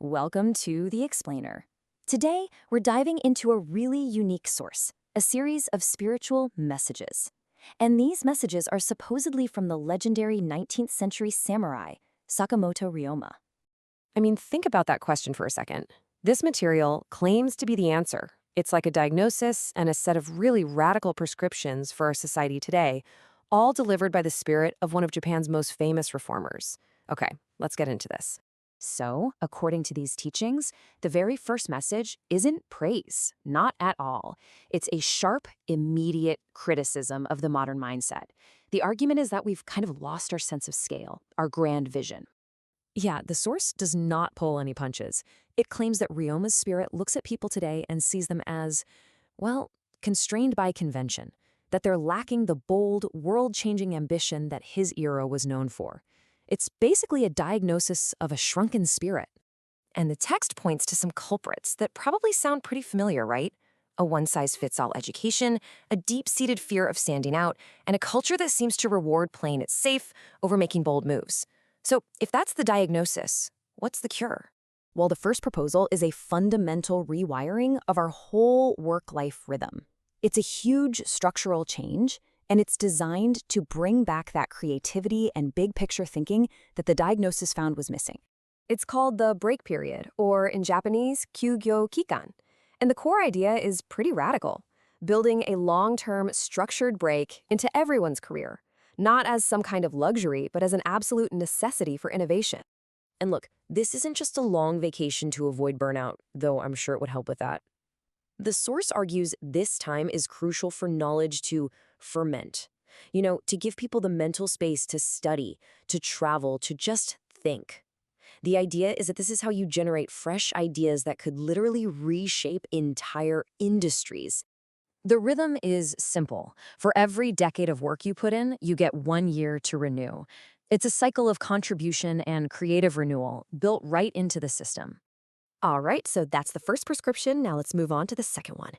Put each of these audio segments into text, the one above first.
Welcome to The Explainer. Today, we're diving into a really unique source, a series of spiritual messages. And these messages are supposedly from the legendary 19th century samurai, Sakamoto Ryoma. Think about that question for a second. This material claims to be the answer. It's like a diagnosis and a set of really radical prescriptions for our society today, all delivered by the spirit of one of Japan's most famous reformers. Okay, let's get into this. So, according to these teachings, the very first message isn't praise, not at all. It's a sharp, immediate criticism of the modern mindset. The argument is that we've kind of lost our sense of scale, our grand vision. Yeah, the source does not pull any punches. It claims that Ryoma's spirit looks at people today and sees them as, well, constrained by convention, that they're lacking the bold, world-changing ambition that his era was known for. It's basically a diagnosis of a shrunken spirit. And the text points to some culprits that probably sound pretty familiar, right? A one-size-fits-all education, a deep-seated fear of standing out, and a culture that seems to reward playing it safe over making bold moves. So if that's the diagnosis, what's the cure? Well, the first proposal is a fundamental rewiring of our whole work-life rhythm. It's a huge structural change, and it's designed to bring back that creativity and big-picture thinking that the diagnosis found was missing. It's called the break period, or in Japanese, kyugyo kikan. And the core idea is pretty radical, building a long-term structured break into everyone's career, not as some kind of luxury, but as an absolute necessity for innovation. And look, this isn't just a long vacation to avoid burnout, though I'm sure it would help with that. The source argues this time is crucial for knowledge to ferment. To give people the mental space to study, to travel, to just think. The idea is that this is how you generate fresh ideas that could literally reshape entire industries. The rhythm is simple. For every decade of work you put in, you get 1 year to renew. It's a cycle of contribution and creative renewal built right into the system. All right, so that's the first prescription. Now let's move on to the second one.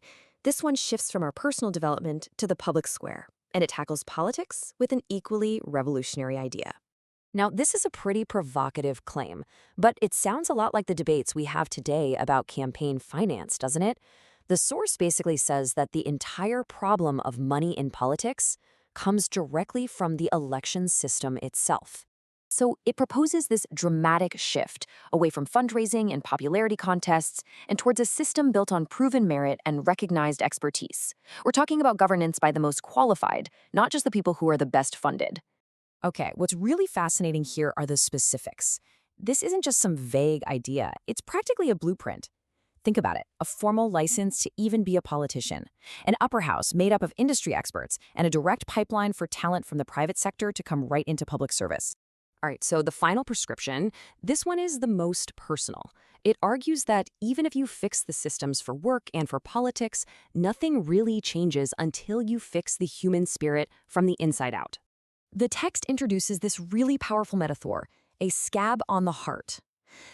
This one shifts from our personal development to the public square, and it tackles politics with an equally revolutionary idea. Now, this is a pretty provocative claim, but it sounds a lot like the debates we have today about campaign finance, doesn't it? The source basically says that the entire problem of money in politics comes directly from the election system itself. So it proposes this dramatic shift away from fundraising and popularity contests and towards a system built on proven merit and recognized expertise. We're talking about governance by the most qualified, not just the people who are the best funded. Okay, what's really fascinating here are the specifics. This isn't just some vague idea. It's practically a blueprint. Think about it, a formal license to even be a politician, an upper house made up of industry experts, and a direct pipeline for talent from the private sector to come right into public service. All right, so the final prescription, this one is the most personal. It argues that even if you fix the systems for work and for politics, nothing really changes until you fix the human spirit from the inside out. The text introduces this really powerful metaphor, a scab on the heart.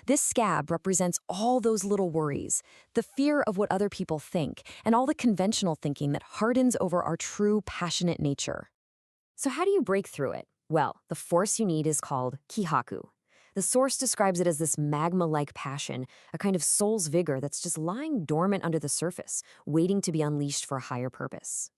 This scab represents all those little worries, the fear of what other people think, and all the conventional thinking that hardens over our true, passionate nature. So how do you break through it? Well, the force you need is called kihaku. The source describes it as this magma-like passion, a kind of soul's vigor that's just lying dormant under the surface, waiting to be unleashed for a higher purpose.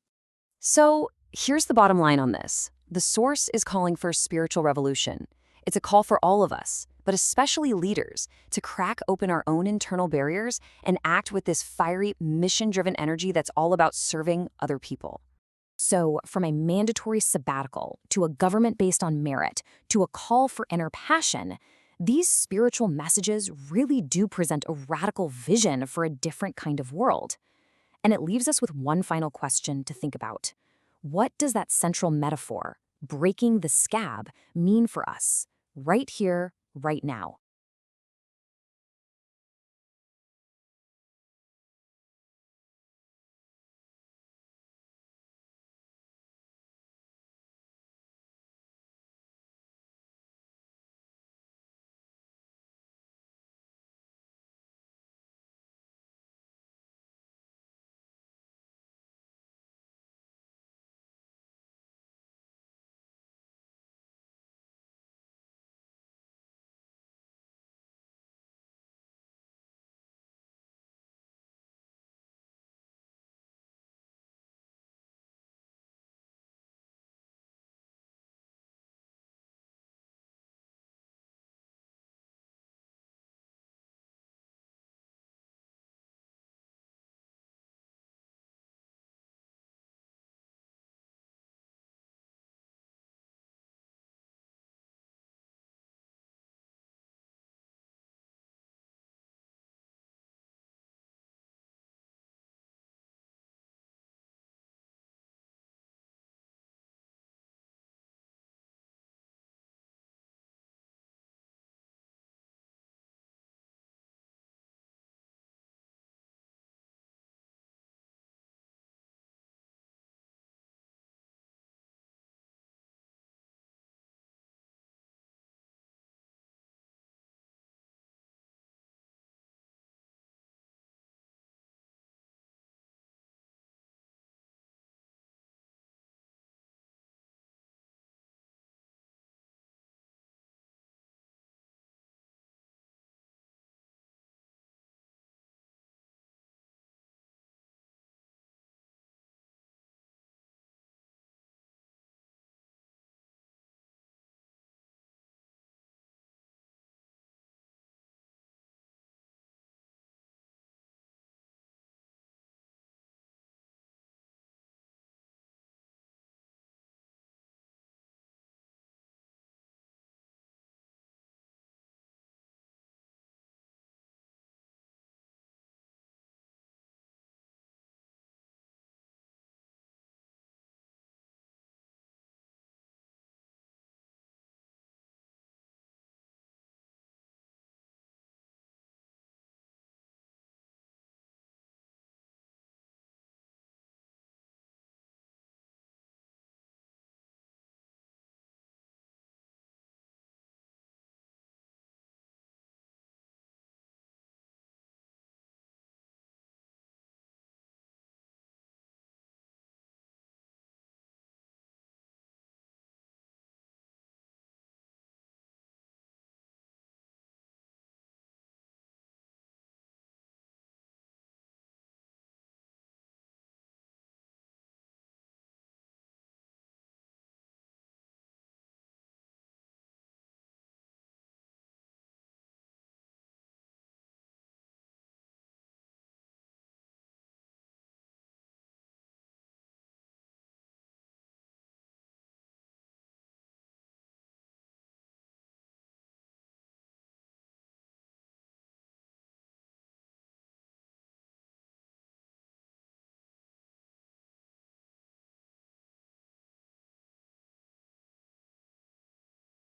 So here's the bottom line on this. The source is calling for a spiritual revolution. It's a call for all of us, but especially leaders, to crack open our own internal barriers and act with this fiery, mission-driven energy that's all about serving other people. So, from a mandatory sabbatical to a government based on merit to a call for inner passion, these spiritual messages really do present a radical vision for a different kind of world. And it leaves us with one final question to think about. What does that central metaphor, breaking the scab, mean for us, right here, right now?